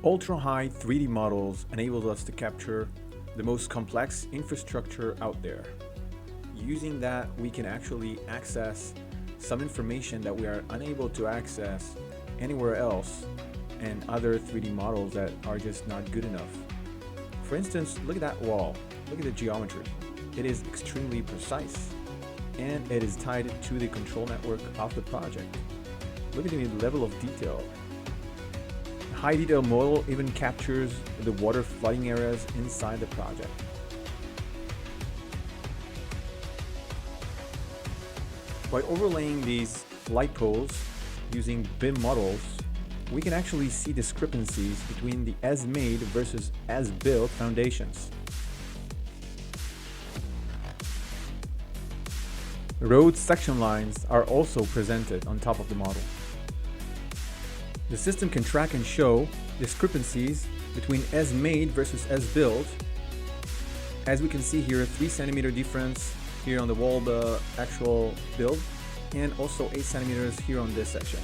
Ultra-high 3D models enables us to capture the most complex infrastructure out there. Using that, we can actually access some information that we are unable to access anywhere else and other 3D models that are just not good enough. For instance, look at that wall. Look at the geometry. It is extremely precise and it is tied to the control network of the project. Look at the level of detail. High detail model even captures the water flooding areas inside the project. By overlaying these light poles using BIM models, we can actually see discrepancies between the as-made versus as-built foundations. Road section lines are also presented on top of the model. The system can track and show discrepancies between as-made versus as-built. As we can see here, 3 centimeter difference here on the wall, the actual build, and also 8 centimeters here on this section.